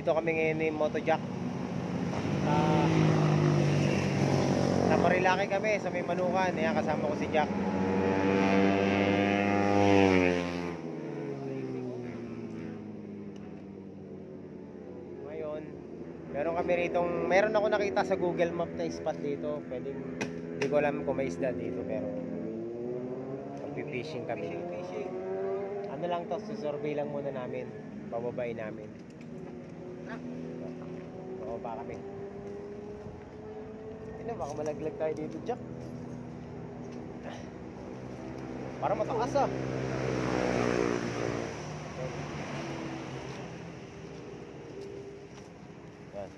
Nandito kami ngayon ni Motojack. Sa Marilaki kami, sa may Manukan. Ayan, kasama ko si Jack. Ngayon, meron ako nakita sa Google Map na spot dito. Pwedeng, hindi ko alam kung may isda dito, pero magpipishing kami dito. Ano lang to, susurvey lang muna namin. Pababain namin. Bababa kami. Baka malaglag tayo dito, Jack. Para matakas ah. Yan.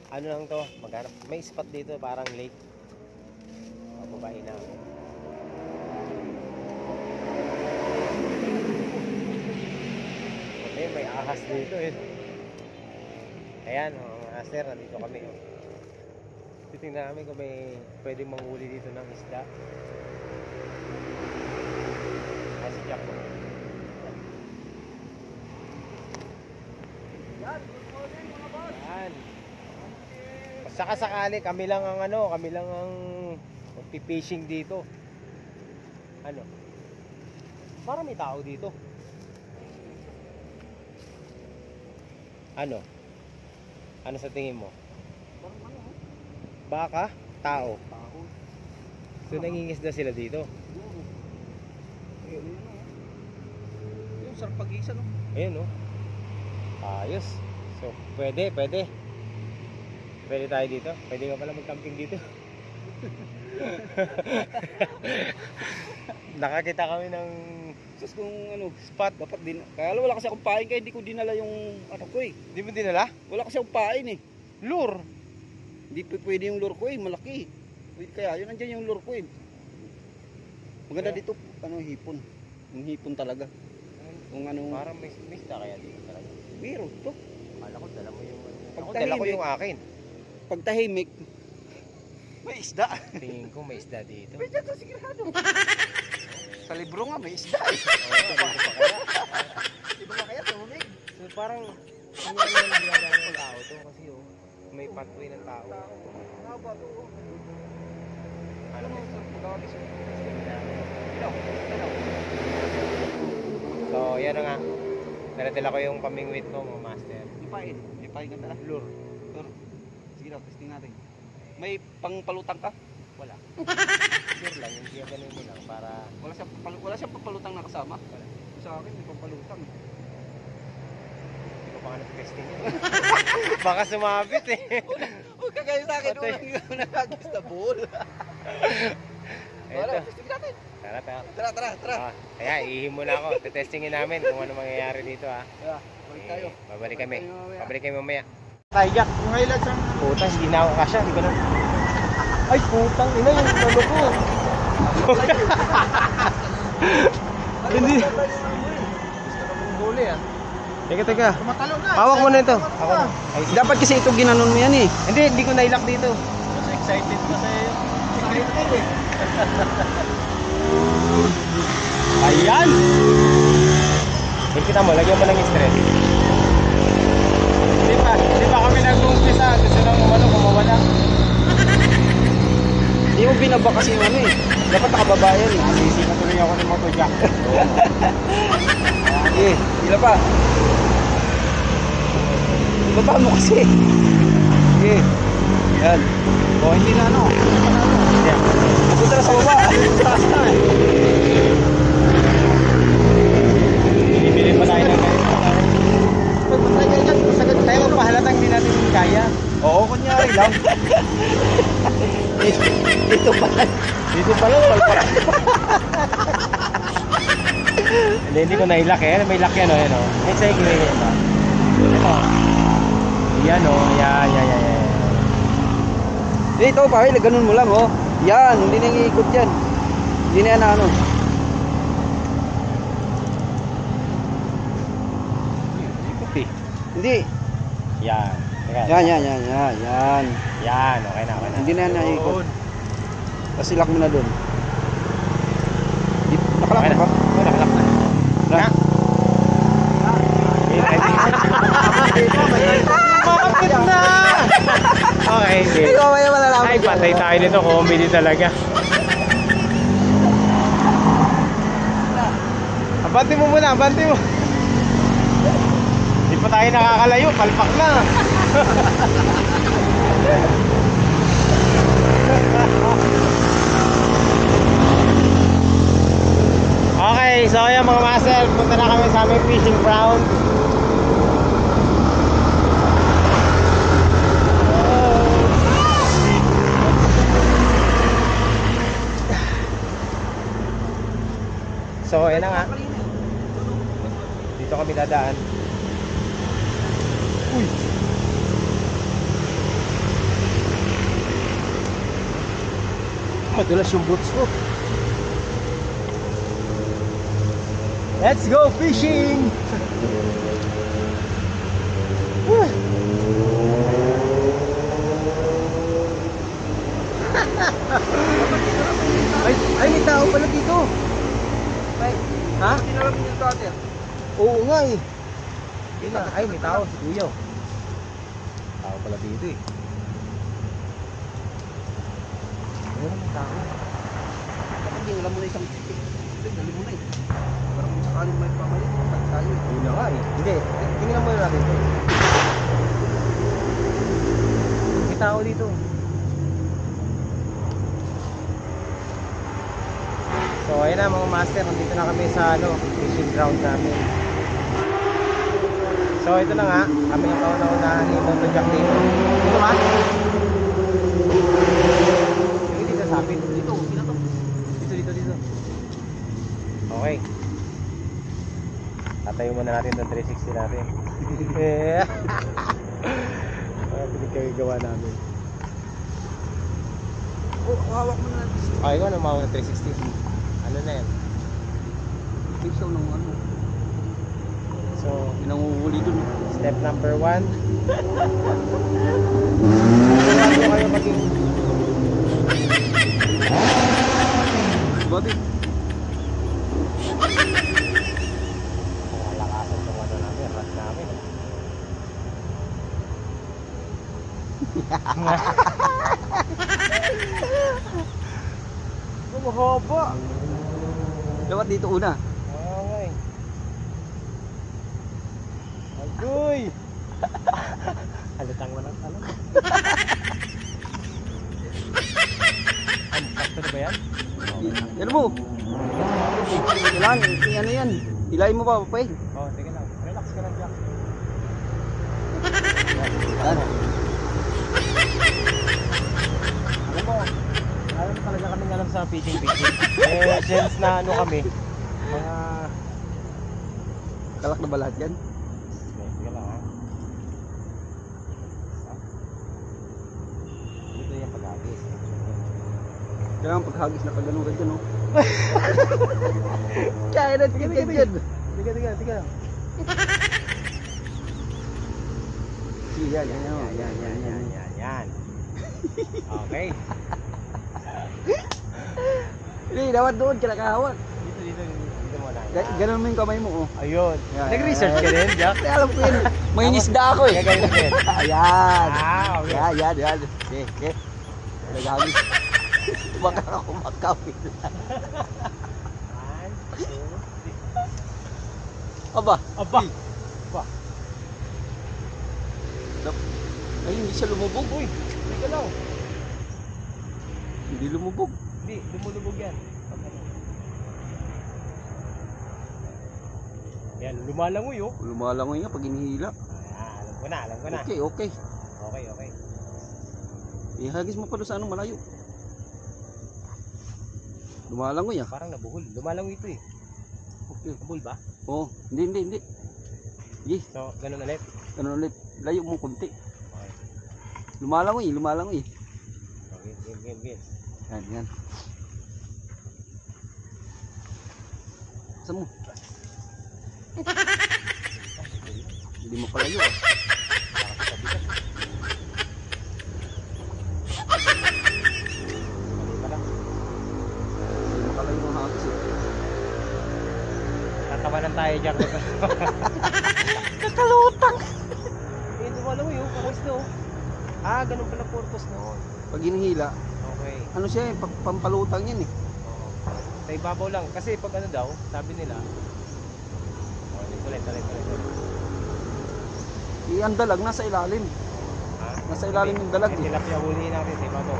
Ano lang to, maghanap. May spot dito, parang lake. Bababahin namin. Okay, may ahas dito eh. Ayan, mga master, nandito kami. Titingnan namin kung may pwedeng manghuli dito ng isda. Kasi Jack po. Yan, good morning mga boss. Yan. Saka sakali, kami lang ang magpipishing dito. Ano? Parang may tao dito. Ano? Ano sa tingin mo? Baka? Tao? So nangingisda sila dito? Yung sarpagisa no? Ayun no? Ayos. So pwede tayo dito? Pwede ka pala mag-camping dito? Nakakita kami ng Sus kung ano, spot dapat din. Kaya wala kasi akong pain kaya hindi ko dinala yung ano ko eh. Hindi mo dinala? Wala kasi akong pain eh. Lure? Hindi pwede yung lure ko eh, malaki. Kaya yun nandiyan yung lure ko eh. Maganda dito, ano, hipon. Yung hipon talaga. Kung ano, parang may isda kaya dito talaga. Meron to. Akala ko dala mo yung Pag dala ko tahimik. yung akin. Pag tahimik, may isda. Tingin ko may isda dito. May isda to, sigurado. Sa libro nga may isda eh. Di ba kaya tumig? So parang hindi naman nagdadaan ng tao to kasi may pathway ng tao. Haba to. Ano mo? So yan na nga. Naradala ko yung pamingwit ko mga master. Ipain ka tala. Lure. Sige daw, testing natin. May pangpalutang ka? Wala. Lure lang. Yung siya ganun mo lang para Wala siyang papalutang na kasama? Wala. Sa akin may papalutang. Hindi ko pa nga na-testing yun. Baka sumabit eh. Huwag ka kayo sa akin. Unang nagagis na bull. Ito. Testing natin. Tara. Kaya ihim muna ako. Tetestingin namin kung ano mangyayari dito ha. Balik tayo. Babalik kami. Babalik kami mamaya. Tayo Jack, yung highlights ang... Putas, hindi na ako kasya. Hindi ko na... Ay, putang ina yung ano ko. Hindi. Huli ah. Teka. Tumatalo na. Hawak mo na ito. Ako na. Ay, Dapat kasi ito ginanon mo yan eh. hindi ko nailak dito. Mas excited kasi. Excited eh. Ayan! Kita mo, lagyan mo ng stress. Hindi pa kami nag-umpisa. Gusto nang kumawala. Hindi mo binaba kasi yung ano eh. Dapat nakababa yan eh. Hindi na tuloy ako ng Motojack. Eh, hila pa. Ibaba mo kasi. Eh, yan. O, hindi na ano. Punta na sa baba. Taas na eh. Bibili pa tayo ng ganito. Pagpatay ka dyan, masagad Tayo pahalatang hindi natin kaya. Oo, kunyari lang. Dito pala. Dito pala, wala. Hindi ko nailak eh. May lock yan o. Yan o. May cycle yan ba? Ito. Yan o. Yan. Dito pa, ganun mo lang oh. Yan, hindi na iikot yan. Hindi na yan ano. Hindi. Yan. Teka. Yan. Yan. Okay na. Hindi na yan naikot. Tapos ilak mo na dun. Nakalak Okay na na. ba? Oo, nakalak na. Na? Pwede talaga. Abante mo muna, abante mo. Hindi pa tayo nakakalayo, palpak na. Okay, so ayan mga master, punta na kami sa aming fishing ground. So ayan na nga. Dito kami dadaan. Uy! Madulas yung boots ko. Let's go fishing! ay may tao pala dito. Ha? Tinarap niyo dati. Oo nga eh. Yun na. Ay may tao si Kuya. Tao pala dito eh. Ayun may tao. Kapag wala mo na isang titik. Dali mo na eh. Parang kung sakaling may pamalit, balik tayo eh. Yun na nga eh. Hindi. Tingnan mo natin ito. May tao dito. So ayun na mga master, nandito na kami sa fishing ground namin. So ito na nga, kami ang kauna-unahan ni Moto Jack dito. Dito ba? Yung dito sa akin. Dito, dito. Okay. Tatayo muna natin itong 360 natin. Pinagkagawa namin. Oh, hawak mo na. Okay, ikaw na mawag ng 360. Ano na yan? Pisaw ng ano. So, Pinanguhuli dun. step number 1. Bago kayo maging Babi. malakasan sa ano namin, rat namin. Mahaba. Dapat dito una. Okay. Agoy. Halatang walang alam. Sakto na ba yan? Yan mo. Kailangan, ano yan. Hilahin mo pa, papay. Oh, sige lang. Relax ka lang, Jack. Yan. Alam mo talaga kami alam sa fishing. Since na ano kami, mga... Kalak na ba lahat yan? Sige lang ha. Dito yung pag-agis. Kailangan paghagis na kagano ka dyan, oh. Kaya na tingin dyan. Tiga. Yan. Okay. Hindi, dapat doon, kinakahawak. Dito muna. Ganon mo yung kamay mo, oh. Ayun. Yan. Nag-research ka din, Jack? Kaya alam ko yun. May nisda ako eh. Gagawin din. Ayan. Okay. Yan. Okay. Naghagis. Baka ako makapit. Aba. Ay, hindi siya lumubog. Uy, teka lang. Hindi lumubog. Hindi, lumulubog yan. Yan, lumalangoy oh. Lumalangoy nga pag inihila. Alam ko na. Okay. Okay. Ihagis mo pa doon sa anong malayo. Lumalangoy ah. Parang nabuhol. Lumalangoy ito eh. Okay. Nabuhol ba? Oo. Hindi. Sige. So, ganun ulit. Ganun ulit. Layo mo konti. Okay. Lumalangoy. Game. Yan. Saan mo? Hindi mo palayo ah. Hindi mo palayo ang hagis eh. Tatawanan tayo dyan. Kakalutang! Eh, lumalangoy oh. Pagwas na oh. Ganun pala purpose noon. Pag inihila, Okay. Ano siya eh, pampalutang yan eh. Oo. Sa ibabaw lang. Kasi pag ano daw, sabi nila, oh, ulit. Ang dalag nasa ilalim. Ha? Nasa ilalim yung dalag eh. eh. Tilapia hulihin natin sa ibabaw.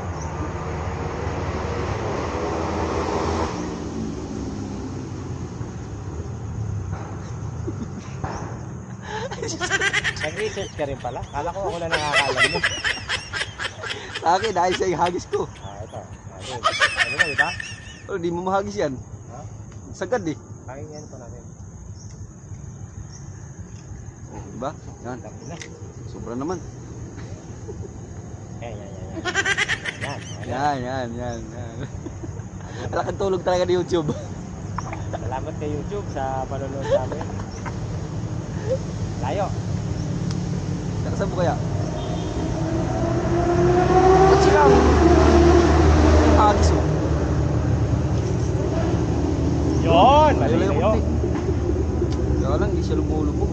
Nag-research ka rin pala. Kala ko ako na nakakalam mo. Sa akin, dahil siya yung hagis ko. Ito. Ano ba, diba? Oh, di mo mahagis yan. Ha? Sagad eh. Pakinggan pa natin. Oh, diba? Yan. Tapos na. Sobra naman. Yan. Yan. Wala kang tulog talaga ni YouTube. Salamat kay YouTube sa panonood namin. Layo. Saan mo kaya? Ba't sila? Yung hagis mo. Yun! Wala yung Malayo. kunti. Kaya lang, hindi siya lumulubog.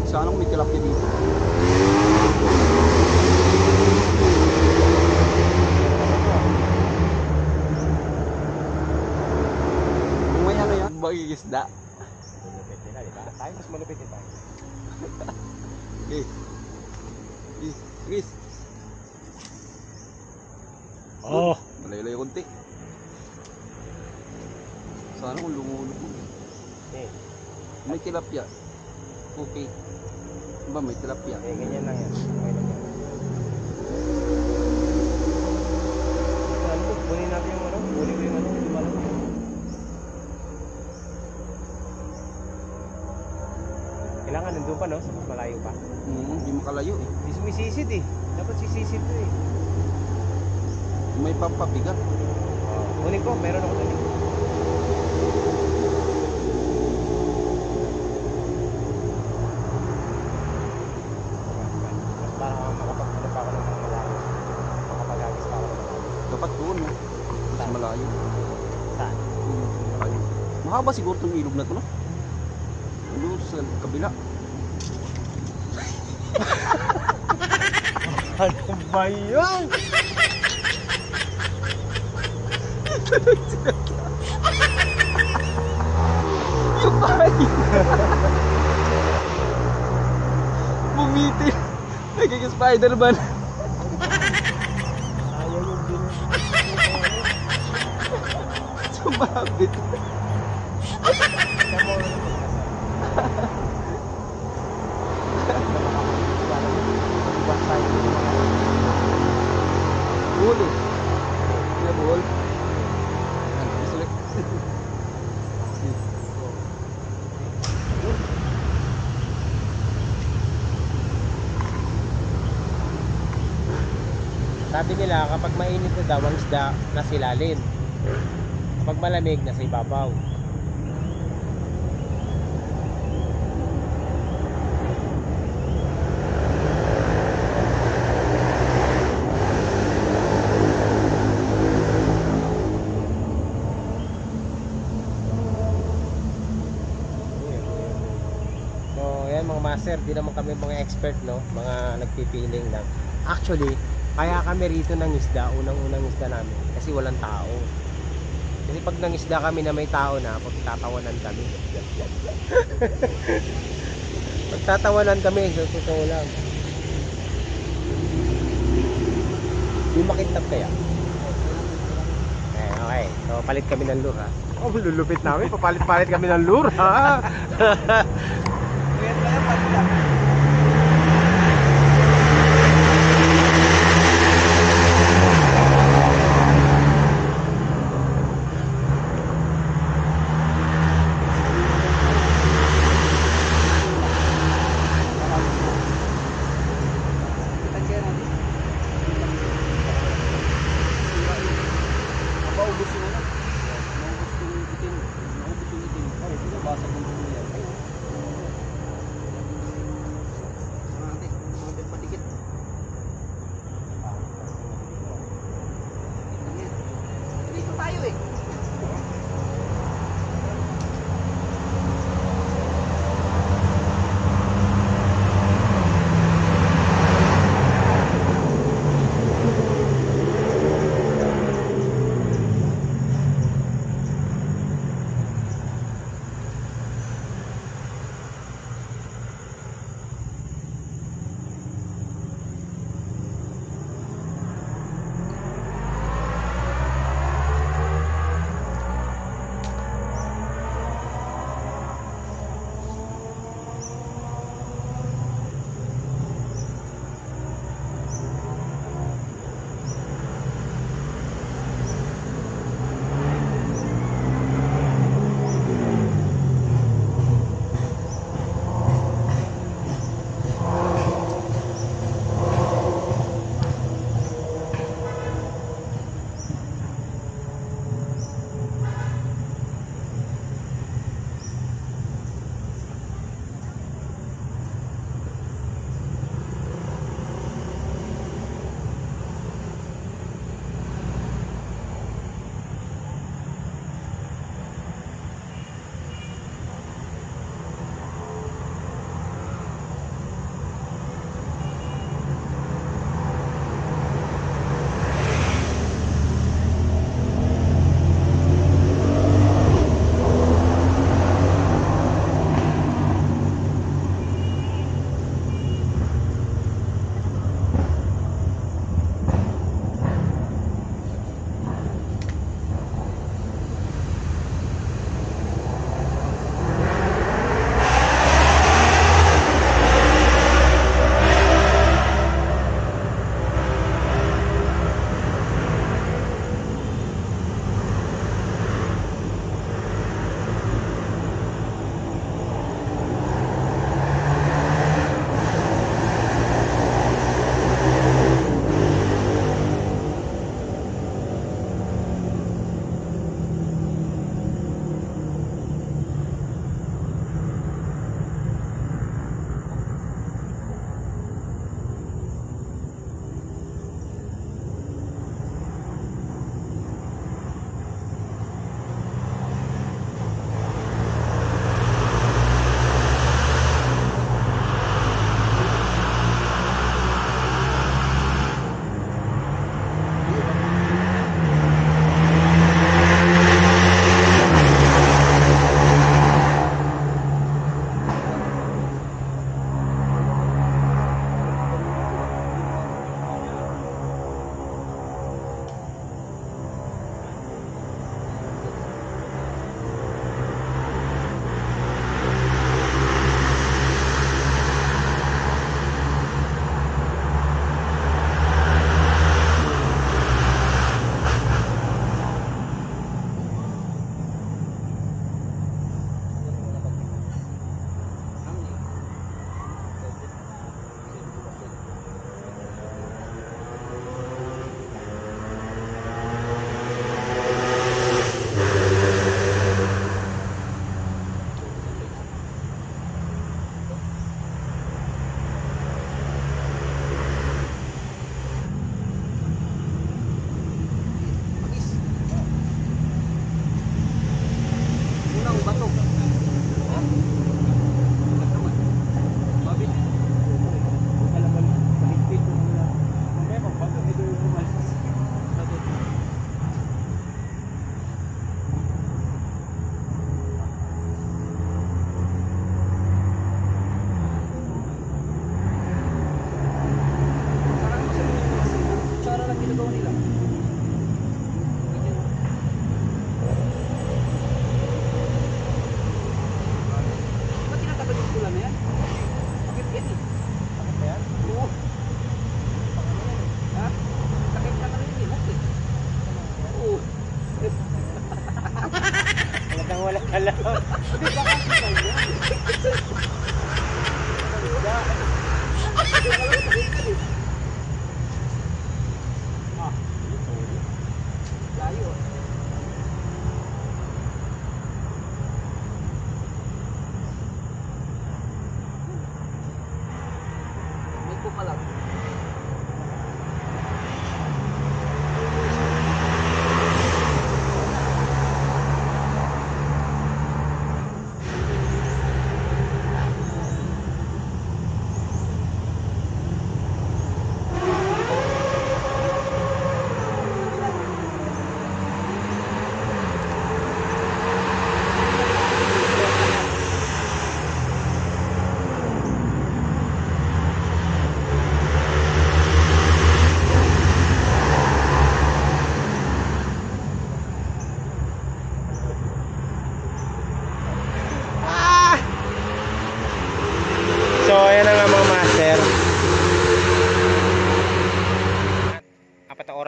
Sana kung may tilapia dito. Kung may ano yan, magigisda. Malupit nila, diba? Tayo mas malupit din tayo. Okay. Chris. Oh! Malayo-layo kunti. Sana kung lumulubog. Eh, May tilapia. Okay. Ba may tilapia? ganyan lang yan. Okay lang yan. Ano po, kunin natin yung ano? Kunin ko yung ano? Yung malaw. Kailangan nandun pa, no? Sa mas malayo pa. Hindi makalayo eh. Hindi sumisisid eh. Dapat sisisid to eh. May pampabigat. Kunin ko, meron ako doon eh. Mas parang makapagpunod pa ako ng mga malayo. Makapag-agis pa ako ng malayo. Dapat doon no? Mas Saan? malayo. Saan? Malayo. Mahaba siguro itong ilog na to no? Doon sa kabila. Ano ba yun? Yung bahay! Bumitin! Nagiging Spider-Man! Ayaw yung din. Sumabit! Buhol eh! Sila buhol? Yan, isulit. Sabi nila kapag mainit na daw ang isda nasa ilalim. Kapag malamig nasa ibabaw. So, yan mga master, di naman kami mga expert, no? Mga nagpipiling lang. Actually, kaya kami rito ng isda, unang-unang isda namin, kasi walang tao. Kasi pag nangisda kami na may tao na, pagtatawanan kami. Pagtatawanan kami, so totoo lang. Yung makintab kaya? Okay. So, palit kami ng lure, ha? Oh, lulupit namin. Papalit-palit kami ng lure, ha? Maubos yung ano? Maubos yung itim. Maubos yung itim. Ay, binabasag ng bulo yan.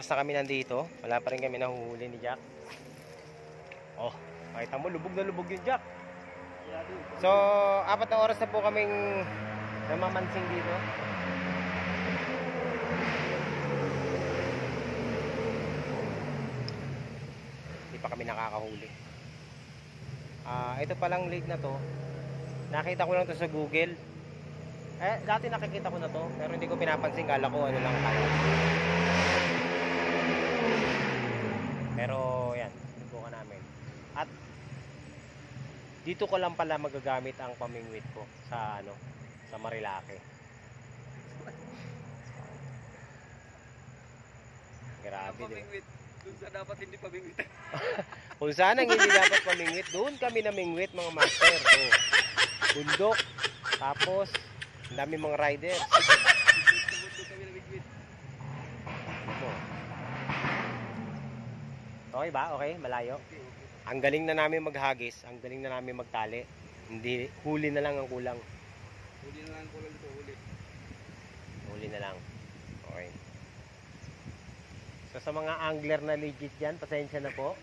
oras na kami nandito. Wala pa rin kami nahuhuli ni Jack. Oh, makita mo, lubog na lubog yung Jack. So, 4 na oras na po kaming namamansing dito. Hindi pa kami nakakahuli. Ito palang lake na to. Nakita ko lang to sa Google. Dati nakikita ko na to, pero hindi ko pinapansin. Kala ko ano lang kaya. Pero yan, subukan namin. At dito ko lang pala magagamit ang pamingwit ko sa sa Marilake. Grabe din. Doon sa dapat hindi pamingwit. Kung saan ang hindi dapat pamingwit, doon kami namingwit mga master. Oh. Bundok, tapos ang dami mga riders. Okay ba? Okay? Malayo? Ang galing na namin maghagis, ang galing na namin magtali. Hindi, huli na lang ang kulang. Huli na lang ang kulang dito, huli. Huli na lang. Okay. So sa mga angler na legit dyan, pasensya na po.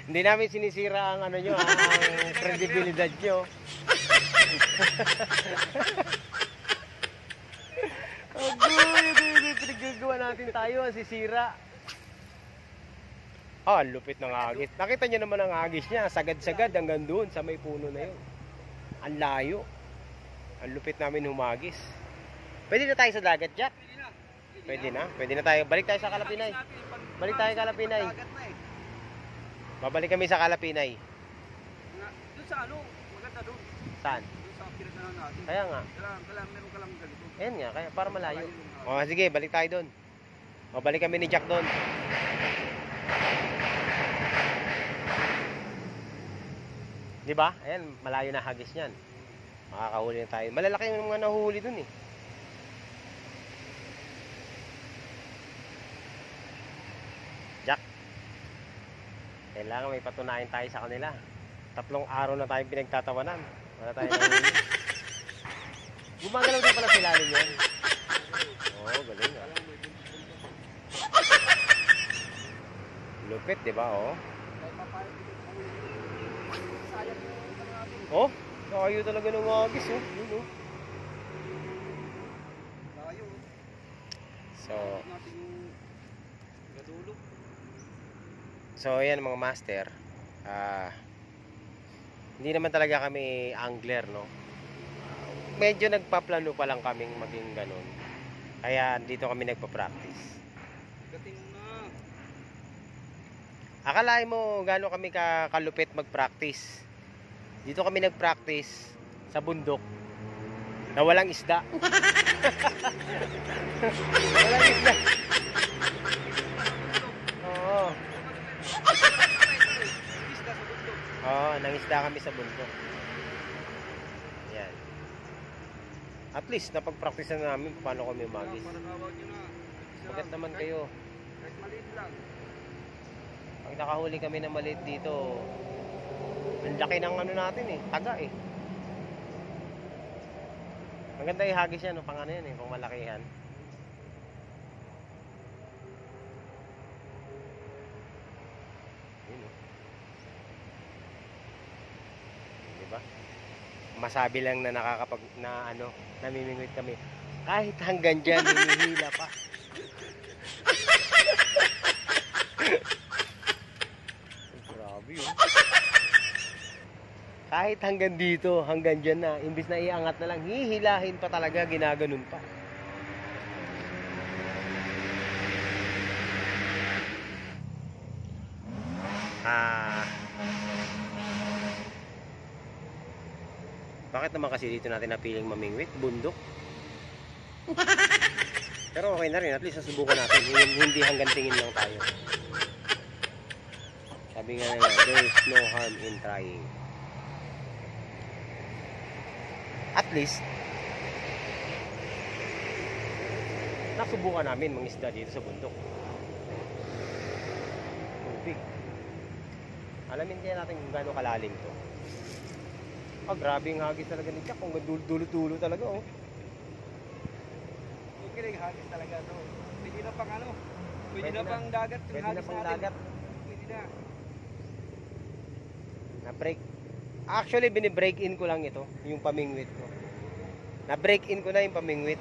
Hindi namin sinisira ang nyo, ang credibilidad nyo. Pinagagawa natin tayo, ang sisira. Ang lupit ng agis. Nakita nyo naman ang agis niya, sagad-sagad hanggang doon sa may puno na yun. Ang layo. Ang lupit namin humagis. Pwede na tayo sa dagat, Jack? Pwede na. Pwede na tayo. Balik tayo sa Kalapinay. Balik tayo sa Kalapinay. Babalik kami sa Kalapinay. Doon sa maganda doon. Saan? Doon sa pinagdaanan natin. Kaya nga. Meron ka lang ganito. Ayan nga, kaya para malayo. Sige, balik tayo doon. Balik kami ni Jack doon. Di ba? Ayan, malayo na hagis niyan. Makakahuli na tayo. Malalaki yung mga nahuhuli doon eh. Jack, kailangan may patunayan tayo sa kanila. 3 araw na tayong pinagtatawanan. Wala tayong nahuli. Gumagalaw din pala sila yun. Oo, galing ah. Lupit, di ba? Oh, kayo talaga ng agis, oh. Yun, oh. So ayan mga master, hindi naman talaga kami angler, no. Medyo nagpaplano pa lang kaming maging ganun. Kaya dito kami nagpa-practice. Akalain mo gaano kami kalupit mag-practice. Dito kami nag-practice sa bundok na walang isda. Walang isda. Oo. Oo, nangisda kami sa bundok. Yan. At least napag-practice na namin paano kami magis. Bagat naman kayo. Kahit maliit lang. Pag nakahuli kami na maliit dito, ang laki ng natin eh, taga eh. Ang ganda ihagis yan, pang yan eh, pang malakihan. Yun oh. Diba? Masabi lang na namimingwit kami. Kahit hanggang dyan, hinihila pa. Grabe yun. Kahit hanggang dito, hanggang dyan na, imbis na iangat na lang, hihilahin pa talaga, ginaganon pa. Bakit naman kasi dito natin napiling mamingwit? Bundok? Pero okay na rin, at least nasubukan natin. Hindi hanggang tingin lang tayo. Sabi nga nila, there is no harm in trying. At least nasubukan namin mangisda dito sa bundok. Tubig. Alamin kaya natin kung gaano kalalim to. Grabe yung hagis talaga ni Jack. Kung dulo-dulo talaga, oh. Okay galing hagis talaga to. Pwede na pang ano? Pwede Pwede na na. pang dagat yung Pwede na hagis pang natin. dagat. Pwede na. Na-break. Actually, bini-break in ko lang ito, yung pamingwit ko. Na-break in ko na yung pamingwit.